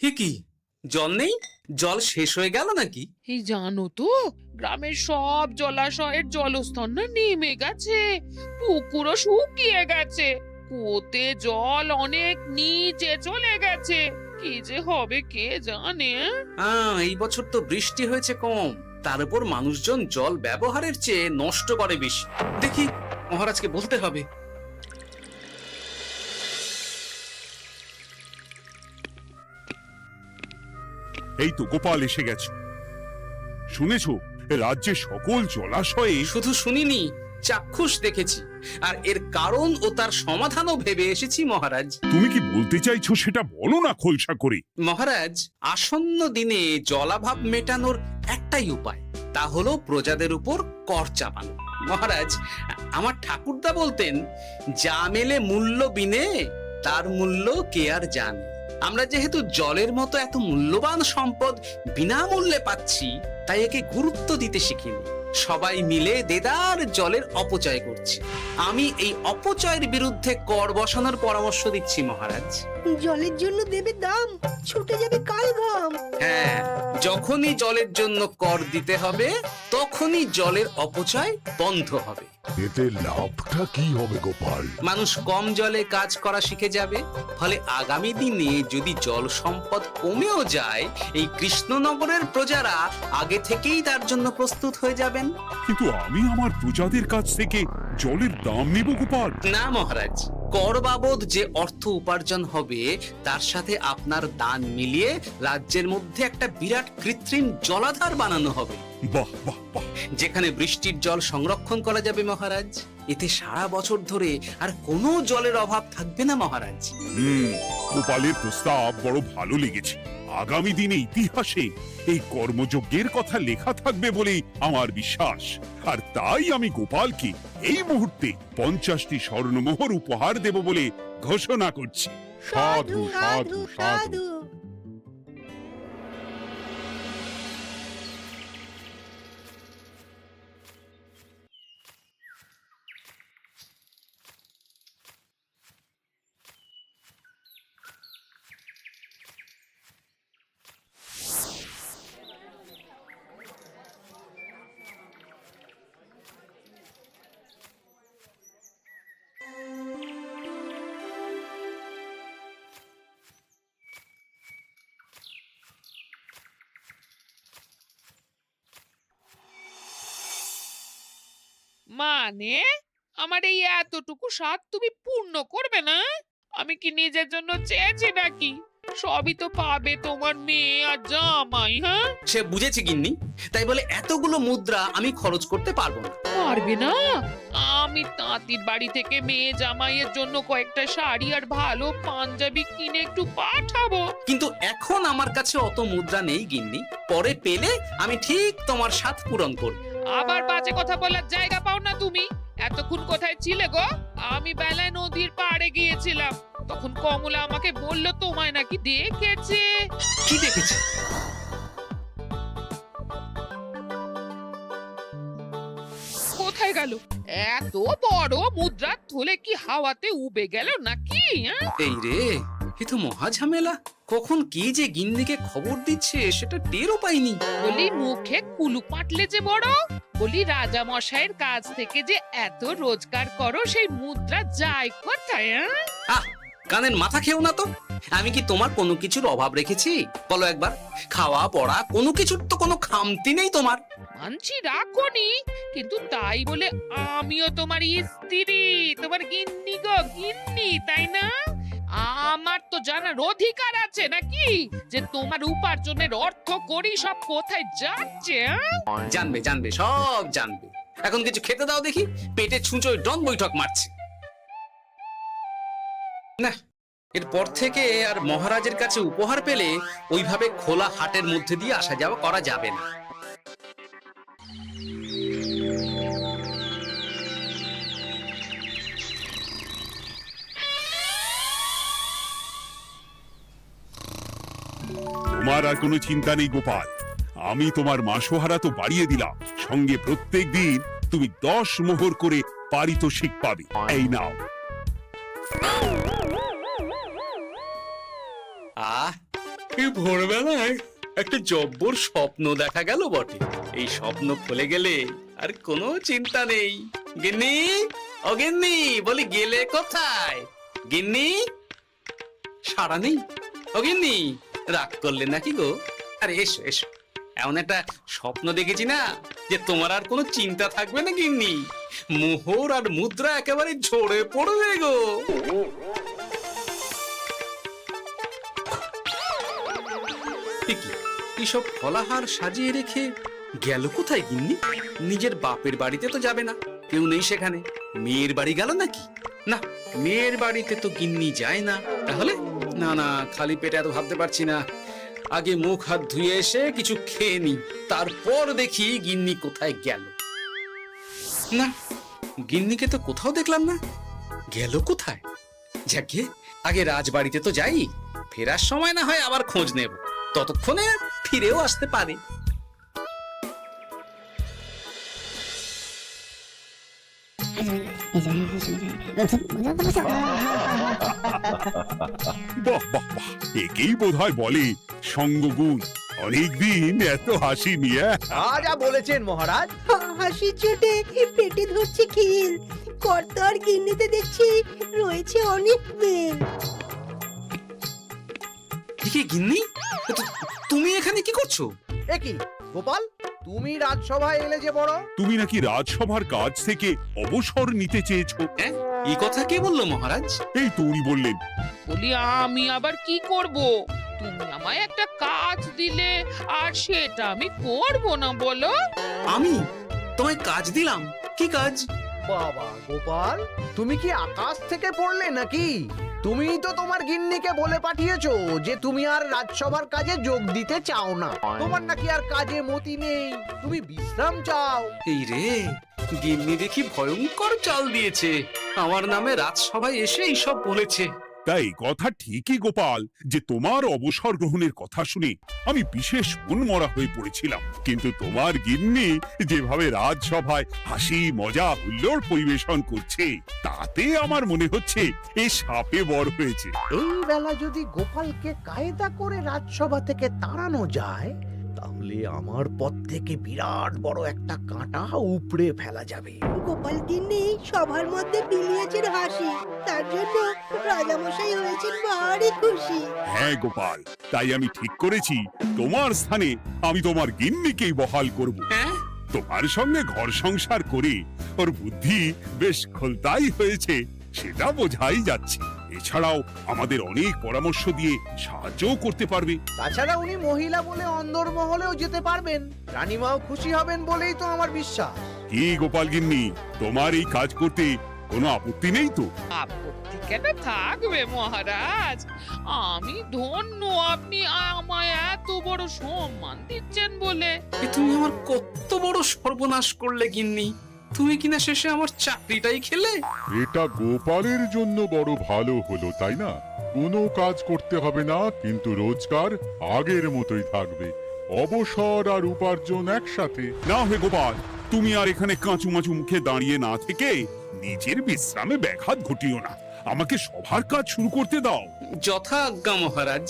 কি জল নেই? জল শেষ হয়ে গেল নাকি? এই জানো তো, গ্রামের সব জলাশয়ের জলস্তর না নেমে গেছে, পুকুরও শুকিয়ে গেছে, কুয়োতে জল অনেক নিচে চলে গেছে। কি যে হবে কে জানে। এই বছর তো বৃষ্টি হয়েছে কম, তার উপর মানুষজন জল ব্যবহারের চেয়ে নষ্ট করে বেশি। দেখি মহারাজকে বলতে হবে। এই তো গোপাল এসে গেছে। শুনেছো, রাজ্যে সকল জলাশয়ে শুধু শুনিনি, চাক্ষুষ দেখেছি, আর এর কারণ ও তার সমাধানও ভেবে এসেছি মহারাজ। তুমি কি বলতে চাইছো সেটা বলো না খোলসা করে। মহারাজ, আসন্ন দিনে জলাভাব মেটানোর একটাই উপায়, তা হলো প্রজাদের উপর কর চাপানো। মহারাজ, আমার ঠাকুরদা বলতেন, যা মেলে মূল্য বিনে তার মূল্য কে আর জানে। আমরা যেহেতু জলের মতো এত মূল্যবান সম্পদ বিনামূল্যে পাচ্ছি, তাই একে গুরুত্ব দিতে শিখিনি। সবাই মিলে দেদার জলের অপচয় করছে। আমি এই অপচয়ের বিরুদ্ধে কর বসানোর পরামর্শ দিচ্ছি মহারাজ। জলের জন্য দেবে দাম, ছুটে যাবে কাল ঘাম। হ্যাঁ, যখনই জলের জন্য কর দিতে হবে, তখনই জলের অপচয় বন্ধ হবে। এতে লাভটা কি হবে গোপাল? মানুষ কম জলে কাজ করা শিখে যাবে, ফলে আগামী দিনে যদি জল সম্পদ কমেও যায়, এই কৃষ্ণনগরের প্রজারা আগে থেকেই তার জন্য প্রস্তুত হয়ে যাবেন। কিন্তু আমি আমার প্রজাদের কাছ থেকে জলের দাম নেব গোপাল? না মহারাজ, কর বাবদ যে অর্থ উপার্জন হবে, তার সাথে আপনার দান মিলিয়ে রাজ্যের মধ্যে একটা বিরাট কৃত্রিম জলাধার বানানো হবে। বাহ বাহ বাহ! যেখানে বৃষ্টির জল সংরক্ষণ করা যাবে মহারাজ। এতে সারা বছর ধরে আর কোনো জলের অভাব থাকবে না মহারাজ। গোপালের প্রস্তাব বড় ভালো লেগেছে। আগামী দিনে ইতিহাসে এই কর্মযজ্ঞের কথা লেখা থাকবে বলেই আমার বিশ্বাস। আর তাই আমি গোপালকে এই মুহূর্তে 50টি স্বর্ণমোহর উপহার দেব বলে ঘোষণা করছি। সাধু সাধু সাধু। মানে আমার এই এতটুকু স্বাদ তুমি পূর্ণ করবে না? আমি কি নিজের জন্য চেয়েছি নাকি? সবই তো পাবে তোমার মেয়ে আর জামাই। হ্যাঁ, সে বুঝেছে গিন্নি, তাই বলে এতগুলো মুদ্রা আমি খরচ করতে পারবো না। পারবে না? আমি তাঁতির বাড়ি থেকে মেয়ে জামাইয়ের জন্য কয়েকটা শাড়ি আর ভালো পাঞ্জাবি কিনে একটু পাঠাবো। কিন্তু এখন আমার কাছে অত মুদ্রা নেই গিন্নি, পরে পেলে আমি ঠিক তোমার স্বাদ পূরণ করব। আবার বাজে কথা বলার জায়গা পাও না তুমি। এতক্ষণ কোথায় ছিলে গো? আমি বেলায় নদীর পাড়ে গিয়েছিলাম, তখন কমলা আমাকে বলল তোমায় নাকি দেখেছে। কি দেখেছি? কোথায় গেল? এত বড় মুদ্রার থলে কি হাওয়াতে উবে গেল নাকি? এই রে, এ তো মহা ঝামেলা। কখন কি যে গিন্নিকে খবর দিচ্ছে সেটা টেরও পাইনি। বলি মুখে কুলু পাটলে যে বড়, বলি রাজা মশাইয়ের কাছ থেকে যে এত রোজগার করো, সেই মুদ্রা যায় কোথায়? আহ, কানের মাথা খেও না তো। আমি কি তোমার কোনো কিছুর অভাব রেখেছি? বলো একবার। খাওয়া পড়া কোনো কিছুর তো কোনো খামতি নেই তোমার। মানছি রাখোনি, কিন্তু তাই বলে আমিও তোমার স্ত্রী, তোমার গিন্নি গো, গিন্নি, তাই না? আমার তো জানার অধিকার আছে নাকি যে তোমার উপার্জনের অর্থ করি সব কোথায় যাচ্ছে? জানবে জানবে, সব জানবে। এখন কিছু খেতে দাও দেখি, পেটে ছুঁচোয় ডন বৈঠক মারছে। না, এরপর থেকে আর মহারাজের কাছে উপহার পেলে ওইভাবে খোলা হাটের মধ্যে দিয়ে আসা যাওয়া করা যাবে না। তোমার আর কোনো চিন্তা নেই গোপাল। আমি তোমার মাসোহারা তো বাড়িয়ে দিলাম, সঙ্গে প্রত্যেক দিন তুমি 10 মোহর করে পারিতোষিক পাবে। এই নাও। আহ, এই ভোরবেলায় একটা জব্বর স্বপ্ন দেখা গেল বটে। এই স্বপ্ন খুলে গেলে আর কোনো চিন্তা নেই। গিন্নি, ও গিন্নি, বলি গেলে কোথায়? গিন্নি, সাড়া নেই। ও গিন্নি, রাগ করলে নাকি গো? আরে এসো এসো, এমন একটা স্বপ্ন দেখেছি না যে তোমার আর কোনো চিন্তা থাকবে না গিন্নি। মোহর আর মুদ্রা একেবারে ঝরে পড়বে গো। এইসব ফলাহার সাজিয়ে রেখে গেল কোথায় গিন্নি? নিজের বাপের বাড়িতে তো যাবে না, কেউ নেই সেখানে। মেয়ের বাড়ি গেল নাকি? না, মেয়ের বাড়িতে তো গিন্নি যায় না। তাহলে না না, খালি পেটে এত ভাবতে পারছি না। আগে মুখ হাত ধুয়ে এসে কিছু খেয়ে নি, তারপর দেখি গিন্নি কোথায় গেল। না, গিন্নিকে তো কোথাও দেখলাম না। গেল কোথায়? যাকে আগে রাজবাড়িতে তো যাই, ফেরার সময় না হয় আবার খোঁজ নেব, ততক্ষণে ফিরেও আসতে পারে। বাহ বাহ বাহ, একেই বোধহয় বলে সঙ্গগুণ। অনেকদিন এত হাসি নিয়ে। যা বলেছেন মহারাজ। হাসির চোটে পেটে ধরছে খিল। কর্তা আর গিন্নিতে দেখছি রয়েছে অনেক বেল। ঠিক গিন্নি, তুমি এখানে কি করছো? এ কি গোপাল, তুমি রাজসভায় এলে যে বড়? তুমি নাকি রাজসভার কাজ থেকে অবসর নিতে চেয়েছো? হ্যাঁ, এই কথা কে বললো মহারাজ? এই তো উনি বললেন। বলি আমি আবার কি করব? তুমি আমায় একটা কাজ দিলে আর সেটা আমি করব না বলো? আমি তোমায় কাজ দিলাম? কি কাজ? বাবা গোপাল, তুমি কি আকাশ থেকে পড়লে নাকি? তুমি তো তোমার গিন্নিকে বলে পাঠিয়েছো যে তুমি আর রাজসভার কাজে যোগ দিতে চাও না। তোমার নাকি আর কাজে মতি নেই, তুমি বিশ্রাম চাও। এই রে, গিন্নি দেখি ভয়ঙ্কর চাল দিয়েছে। আমার নামে রাজসভায় এসে এইসব বলেছে। তাই কথা ঠিকই গোপাল, যে তোমার অবসর গ্রহণের কথা শুনে আমি বিশেষ মনমরা হয়ে পড়েছিলাম। কিন্তু তোমার গিন্নি যেভাবে রাজসভায় হাসি মজা হুল্লোড় পরিবেশন করছে, তাতে আমার মনে হচ্ছে এ সাপে বর হয়েছে। এই বেলা যদি গোপালকে কায়দা করে রাজসভা থেকে তাড়ানো যায়, তাহলে আমার পথ থেকে বিরাট বড় একটা কাঁটা উপড়ে ফেলা যাবে। গোপাল গিন্নি সবার মধ্যে বিলিয়েছেন হাসি, তার জন্য রাজামশাই হয়েছেন ভারী খুশি। হ্যাঁ গোপাল, তাই আমি ঠিক করেছি তোমার স্থানে আমি তোমার গিন্নিকেই বহাল করব। হ্যাঁ, তোমার সঙ্গে ঘর সংসার করে ওর বুদ্ধি বেশ খোলতাই হয়েছে, সেটা বোঝাই যাচ্ছে। এছাড়াও আমাদের অনেক পরামর্শ দিয়ে সাহায্যও করতে পারবে। তাছাড়া উনি মহিলা বলে অন্দরমহলেও যেতে পারবেন, রানীমাও খুশি হবেন বলেই তো আমার বিশ্বাস। কি গোপাল গিন্নি, তোমার এই কাজ করতে কোনো আপত্তি নেই তো? আপত্তি কেন থাকবে মহারাজ? আমি ধন্য আপনি আমায় এত বড় সম্মান দিচ্ছেন বলে। এ তুমি আমার কত বড় সর্বনাশ করলে গিন্নি। তুমি কিনা শেষে আমার চাকরিটাই খেলে। এটা গোপালের জন্য বড় ভালো হলো, তাই না? কোনো কাজ করতে হবে না, কিন্তু রোজগার আগের মতোই থাকবে। অবসর আর উপার্জন একসাথে। না হে গোপাল, তুমি আর এখানে কাঁচু মাচু মুখে দাঁড়িয়ে না থেকে নিজের বিশ্রামে ব্যাঘাত ঘটিও না। আমাকে সবার কাজ শুরু করতে দাও। যথা আজ্ঞা মহারাজ।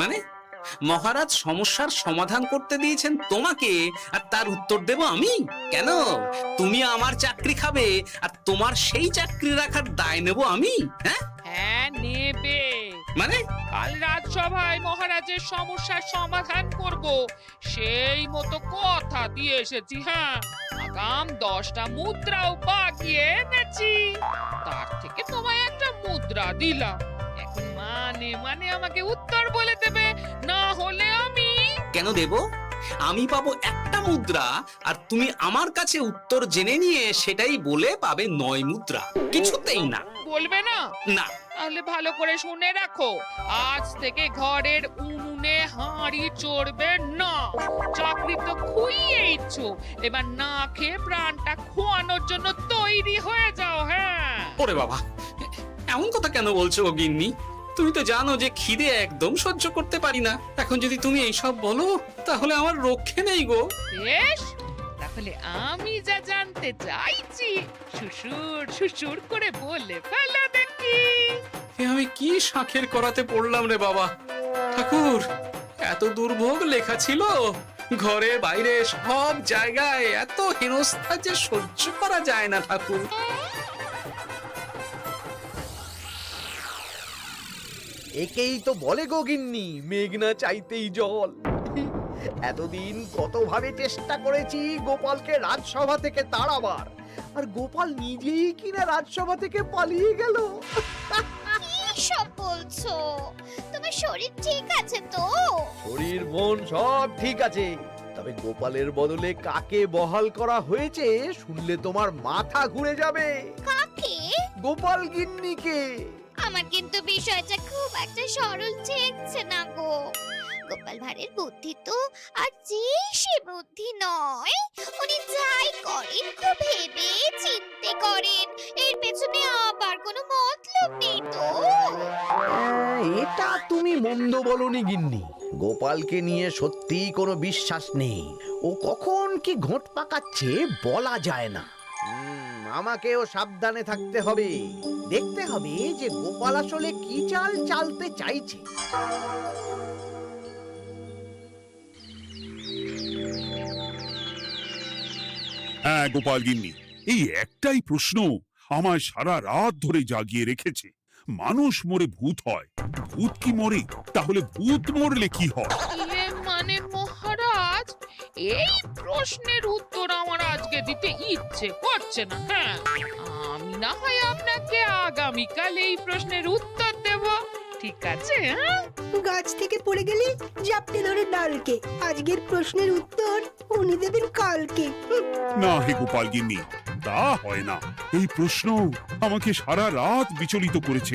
মানে মহারাজ সমস্যার সমাধান করতে দিয়েছেন তোমাকে, আর তার উত্তর দেব আমি? কেন? তুমি আমার চাকরি খাবে আর তোমার সেই চাকরি রাখার দায় নেব আমি? হ্যাঁ হ্যাঁ নেবে। মানে কাল রাজসভায় মহারাজের সমস্যার সমাধান করব, সেই মতো কথা দিয়ে এসেছি। হ্যাঁ, আগাম 10টা মুদ্রাও বাগিয়ে এনেছি। তার থেকে তোমায় একটা মুদ্রা দিলাম। এখন মানে মানে আমাকে উত্তর বলে দেবে, না হলে আমি কেন দেব? আমি পাবো একটা মুদ্রা, আর তুমি আমার কাছে উত্তর জেনে নিয়ে সেটাই বলে পাবে 9 মুদ্রা। কিছুতেই না। বলবে না? না। তাহলে ভালো করে শুনে রাখো, আজ থেকে ঘরের উনুনে হাঁড়ি চড়বে না। চাকরি তো খুইয়েইছ, এবার না খেয়ে প্রাণটা খোয়ানোর জন্য তৈরি হয়ে যাও। হ্যাঁ। ওরে বাবা, এমন কথা কেন বলছো গো গিন্নি? তুমি তো জানো যে খিদে একদম সহ্য করতে পারি না। এখন যদি তুমি এইসব বলো, তাহলে আমার রক্ষে নেই গো। বেশ, তা তাহলে আমি যা জানতে চাইছি শ্বশুর শ্বশুর করে বলে ফেলো দেখি। এ আমি কি শাঁখের করাতে পড়লাম রে বাবা! ঠাকুর, এত দুর্ভোগ লেখা ছিল, ঘরে বাইরে সব জায়গায় এত হেনস্থা যে সহ্য করা যায় না ঠাকুর। একেই তো বলে গো গিন্নি, মেঘনা চাইতেই জল। এতদিন কতভাবে চেষ্টা করেছি গোপালকে রাজসভা থেকে তাড়াবার, আর গোপাল নিজেই কিনা রাজসভা থেকে পালিয়ে গেল। কি সব বলছো? তোমার শরীর ঠিক আছে তো? শরীর মন সব ঠিক আছে, তবে গোপালের বদলে কাকে বহাল করা হয়েছে শুনলে তোমার মাথা ঘুরে যাবে। কাকে? গোপাল গিন্নিকে। আমার কিন্তু বিষয়টা খুব একটা সরল ঠেকছে না গো। গোপাল ভাঁড়ের বুদ্ধি তো আর যে সে বুদ্ধি নয়। উনি যাই করেন খুব ভেবে চিন্তে করেন, এর পেছনে আবার কোনো মতলব নেই তো। এটা তুমি মন্দ বলনি গিন্নি। গোপালকে নিয়ে সত্যিই কোনো বিশ্বাস নেই। ও কখন কি ঘোট পাকাচ্ছে বলা যায় না। আমাকেও সাবধানে থাকতে হবে। দেখতে হবে যে গোপাল আসলে কি চাল চালতে চাইছে। হ্যাঁ গোপাল গিন্নি, এই একটাই প্রশ্ন আমায় সারা রাত ধরে জাগিয়ে রেখেছে। মানুষ মরে ভূত হয়, ভূত কি মরে? তাহলে ভূত মরলে কি হয়? মানে মহারাজ, এই প্রশ্নের উত্তর আমার আজকে দিতে ইচ্ছে করছে না। হ্যাঁ, আমি না হয় আপনাকে আগামীকাল এই প্রশ্নের উত্তর দেব, ঠিক আছে? হ্যাঁ, গাছ থেকে পড়ে গেলে জাপটে ধরে ডালকে। আজকের প্রশ্নের উত্তর উনি দেবেন কালকে। না হে গোপাল গিন্নি, তা হয় না। এই প্রশ্ন আমাকে সারা রাত বিচলিত করেছে।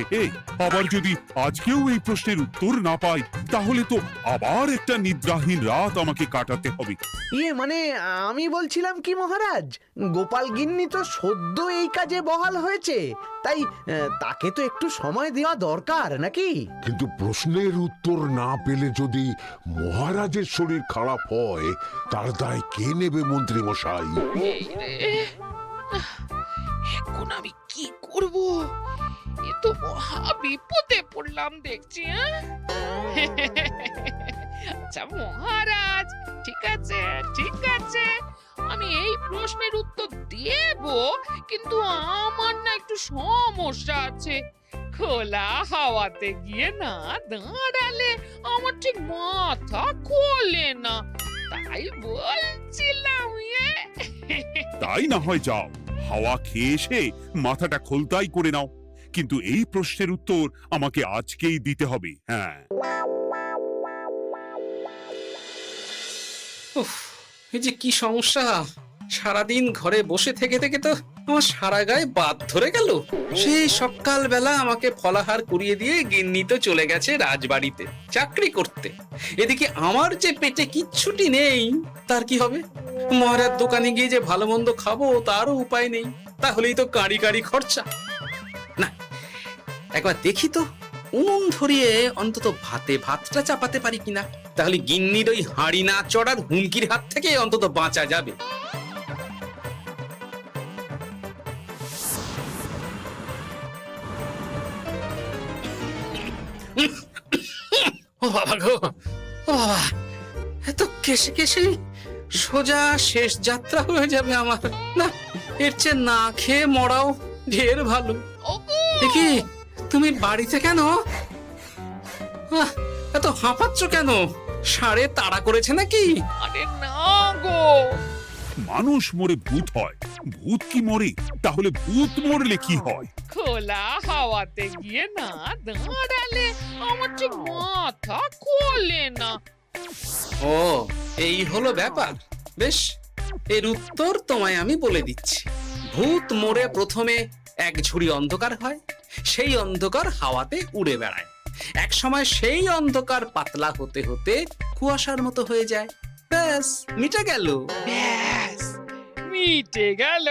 আবার যদি আজকেও এই প্রশ্নের উত্তর না পাই, তাহলে তো আবার একটা নিদ্রাহীন রাত আমাকে কাটাতে হবে। মানে আমি বলছিলাম কি মহারাজ, গোপাল গিন্নি তো সদ্য এই কাজে বহাল হয়েছে, তাই তাকে তো একটু সময় দেওয়া দরকার নাকি? কিন্তু প্রশ্নের উত্তর না পেলে যদি মহারাজের শরীর খারাপ হয়, তার দায় কে নেবে মন্ত্রী মশাই? এই রে, এখন আমি কি করব? এ তো মহা বিপদে পড়লাম দেখছি। আচ্ছা মহারাজ, ঠিক আছে ঠিক আছে, আমি এই প্রশ্নের উত্তর দেব, কিন্তু আমার না একটু সমস্যা আছে। খোলা হাওয়াতে গিয়ে না দাঁড়ালে আমার ঠিক মাথা খোলে না, তাই বলছিলাম। তাই না হয় যাও, হাওয়া খেয়ে এসে মাথাটা খোলতাই করে নাও, কিন্তু এই প্রশ্নের উত্তর আমাকে আজকেই দিতে হবে। হ্যাঁ, উফ, এই যে কি সমস্যা! সারাদিন ঘরে বসে থেকে থেকে তো আমার সারা গায়ে বাদ ধরে গেল। সেই সকালবেলা আমাকে ফলাহার করিয়ে দিয়ে গিন্নি তো চলে গেছে রাজবাড়িতে চাকরি করতে। এদিকে আমার যে পেটে কিচ্ছুটি নেই, তার কি হবে? মহারাজ দোকানে গিয়ে যে ভালো মন্দ খাবো তারও উপায় নেই, তাহলেই তো কাঁড়ি কাঁড়ি খরচা। না, একবার দেখি তো উনুন ধরিয়ে অন্তত ভাতটা চাপাতে পারি কিনা, তাহলে গিন্নির ওই হাঁড়ি না চড়ার হুমকির হাত থেকে অন্তত বাঁচা যাবে। ও বাবা গো, ও বাবা, এত কেসে কেসে সোজা শেষ যাত্রা হয়ে যাবে আমার। না, এর চেয়ে না খেয়ে মরাও ঢের ভালো। দেখি তুমি বাড়িতে কেন? এত হাঁপাচ্ছ কেন? ষাঁড়ে তাড়া করেছে নাকি? আরে না গো, মানুষ মরে ভূত হয়, ভূত কি মরে? তাহলে ভূত মরলে কি হয়? খোলা হাওয়াতে গিয়ে না দাঁড়ালে আমার ঠিক মাথা খোলে না। ও, এই হলো ব্যাপার। বেশ, এর উত্তর তোমায় আমি বলে দিচ্ছি। ভূত মরে প্রথমে এক ঝুড়ি অন্ধকার হয়, সেই অন্ধকার হাওয়াতে উড়ে বেড়ায়। এক সময় সেই অন্ধকার পাতলা হতে হতে কুয়াশার মতো হয়ে যায়। ব্যাস, মিটে গেল। ব্যাস, মিটে গেল।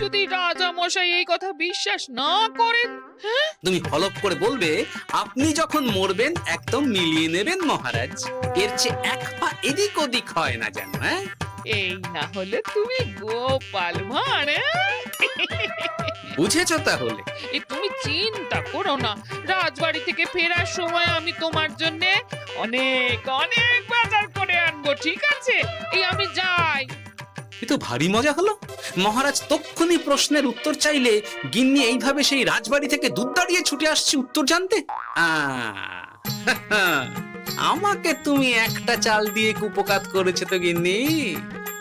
যদি রাজা মশাই এই কথা বিশ্বাস না করেন, তুমি হলপ করে বলবে আপনি যখন মরবেন একদম মিলিয়ে নেবেন মহারাজ। এর চেয়ে এক পা এদিক ওদিক হয় না যেন। হ্যাঁ, এই না হলে তুমি গোপাল ভাঁড়, বুঝেছো তাহলে? এই তুমি চিন্তা করো না, রাজবাড়ি থেকে ফেরার সময় আমি তোমার জন্য অনেক অনেক বাজার করে আনবো, ঠিক আছে? এই আমি যাই। এ তো ভারী মজা হলো। মহারাজ তক্ষুনি প্রশ্নের উত্তর চাইলে গিন্নি এইভাবে সেই রাজবাড়ি থেকে দুধ দাঁড়িয়ে ছুটে আসছে উত্তর জানতে। আমাকে তুমি একটা চাল দিয়ে কুপকাত করেছো তো গিন্নি।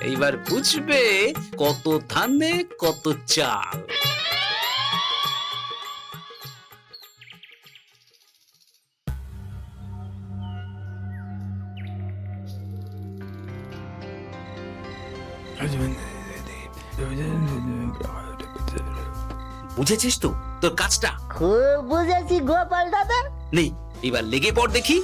এইবার বুঝবে কত ধানে কত চাল। বুঝেছিস তো তোর কাজটা? খুব বুঝেছি গোপাল দাদা। নেই, এবার লেগে পড় দেখি।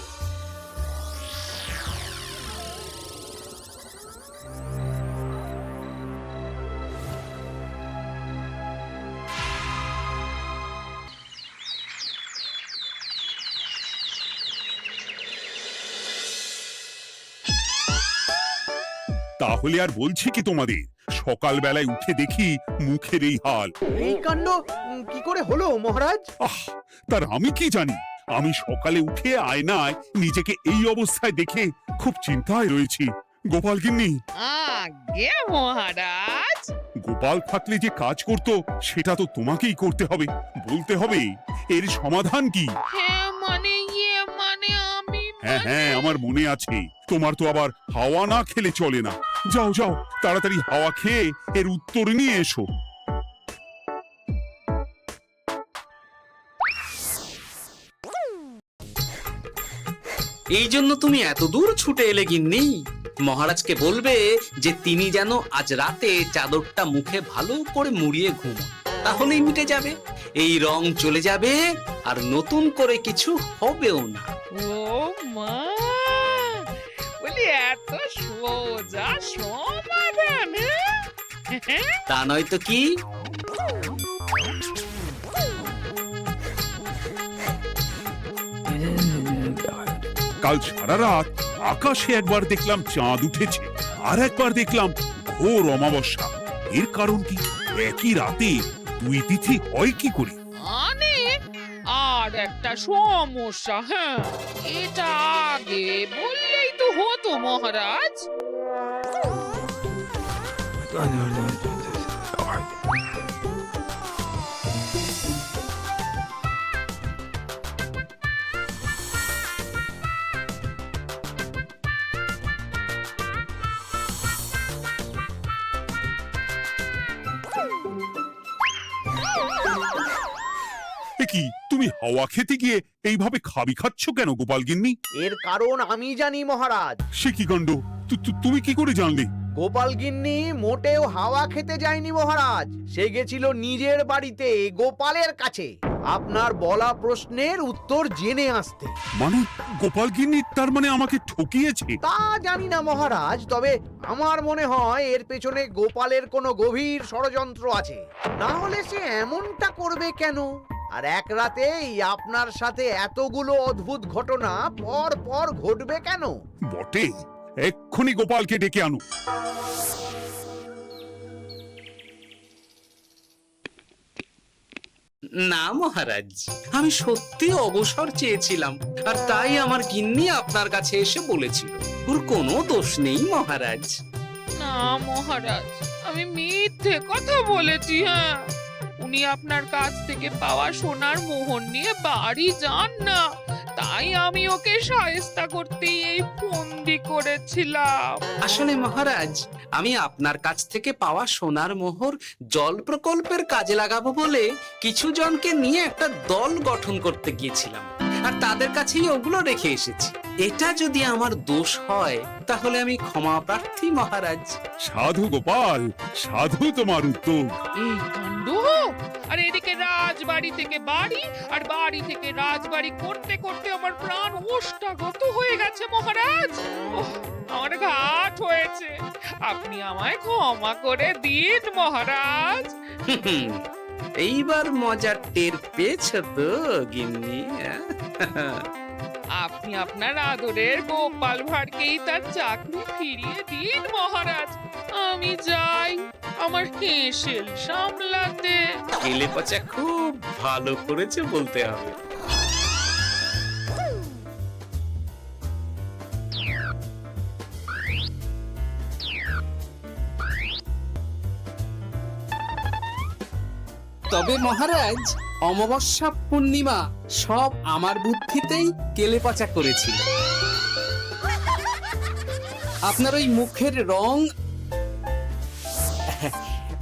তাহলে আর বলছি কি তোমাদের, সকাল বেলায় উঠে দেখি মুখের এই হাল। এই কাণ্ড কি করে হলো মহারাজ? আহ, তার আমি কি জানি। আমি সকালে উঠে আয়নায় নিজেকে এই অবস্থায় দেখে খুব চিন্তায় রয়েছি। গোপাল গিন্নি, আগে মহারাজ, গোপাল থাকলে যে কাজ করত সেটা তো তোমাকেই করতে হবে, বলতে হবে এর সমাধান কি। হ্যাঁ মানে মানে আমি হ্যাঁ হ্যাঁ, আমার মনে আছে। তোমার তো আবার হাওয়া না খেলে চলে না। যাও যাও, তাড়াতাড়ি হাওয়া খেয়ে এর উত্তর নিয়ে এসো। এই জন্য তুমি এত দূর ছুটে এলে গিন্নি? মহারাজকে বলবে যে তিনি যেন আজ রাতে চাদরটা মুখে ভালো করে মুড়িয়ে ঘুমোন, তাহলেই মিটে যাবে। এই রং চলে যাবে আর নতুন করে কিছু হবেও না। ও মা, বলি এত সোজা সমাধান? হ্যাঁ? তা নয় তো কি? কাল সারা রাত আকাশে একবার দেখলাম চাঁদ উঠেছে, আর একবার দেখলাম ঘোর অমাবস্যা। এর কারণ কি? একই রাতে দুই তিথি হয় কি করে? মানে আর একটা সমস্যা। হ্যাঁ, এটা আগে বললেই তো হতো মহারাজ। এ কি, তুমি হাওয়া খেতে গিয়ে এইভাবে খাবি খাচ্ছ কেন গোপাল গিন্নি? এর কারণ আমি জানি মহারাজ। সে কি কাণ্ড! তুমি কি করে জানলে? গোপাল গিন্নি মোটেও হাওয়া খেতে যায়নি মহারাজ, সে গেছিল নিজের বাড়িতে গোপালের কাছে আপনার বলা প্রশ্নের উত্তর জেনে আসতে। মানে গোপাল গিন্নি তার মানে আমাকে ঠকিয়েছে? তা জানি না মহারাজ, তবে আমার মনে হয় এর পেছনে গোপালের কোনো গভীর ষড়যন্ত্র আছে, না হলে সে এমনটা করবে কেন? আর এক রাতেই আপনার সাথে এতগুলো অদ্ভুত ঘটনা পর পর ঘটবে কেন? বটে, এক্ষুনি গোপালকে ডেকে আনো। না মহারাজ, আমি সত্যি অবসর চেয়েছিলাম, আর তাই আমার গিন্নি আপনার কাছে এসে বলেছিল। ওর কোনো দোষ নেই মহারাজ। না মহারাজ, আমি মিথ্যে কথা বলেছি। হ্যাঁ, উনি আপনার কাছ থেকে পাওয়া সোনার মোহর নিয়ে বাড়ি যান না, তাই আমি ওকে শায়েস্তা করতেই এই ফন্দি করেছিলাম। আসলে মহারাজ, আমি আপনার কাছ থেকে পাওয়া সোনার মোহর জল প্রকল্পের কাজে লাগাবো বলে কিছু জনকে নিয়ে একটা দল গঠন করতে গিয়েছিলাম, আর তাদের কাছেই ওগুলো রেখে এসেছি। এটা যদি আমার দোষ হয় তাহলে আমি ক্ষমা প্রার্থী মহারাজ। সাধু গোপাল, সাধু তোমার উত্তর। এই কাণ্ড! আর এদিকে রাজবাড়ি থেকে বাড়ি, আর বাড়ি থেকে রাজবাড়ি করতে করতে আমার প্রাণ ওষ্ঠাগত হয়ে গেছে মহারাজ। ওহ, আমার ঘাট হয়েছে, আপনি আমায় ক্ষমা করে দিন মহারাজ। এইবার মজার টের পেয়েছ তো গিন্নি? আপনি আপনার আদরের গোপাল ভাঁড়কেই তার চাকরি ফিরিয়ে দিন মহারাজ। আমি যাই আমার হেসেল সামলাতে। কেলে পচা খুব ভালো করেছে বলতে হবে। তবে মহারাজ, অমাবস্যা পূর্ণিমা সব আমার বুদ্ধিতেই কেলেপচা করেছিল। আপনার ওই মুখের রং,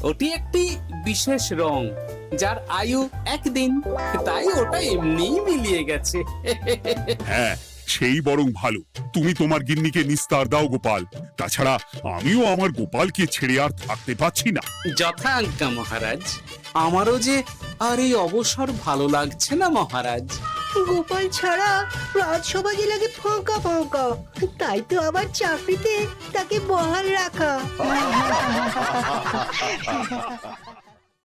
ওটি একটি বিশেষ রং যার আয়ু একদিন, তাই ওটা এমনিই মিলিয়ে গেছে। হ্যাঁ, সেই বরং ভালো। তুমি তোমার গিন্নিকে নিস্তার দাও গোপাল। তাছাড়া আমিও আমার গোপালকে ছেড়ে আর থাকতে পারছি না। যথা আজ্ঞা মহারাজ। আমারও যে আর এই অবসর ভালো লাগছে না মহারাজ। গোপাল ছাড়া রাজসভা যে লাগে ফাঁকা ফাঁকা, তাই তো আবার চাকরিতে তাকে বহাল রাখা।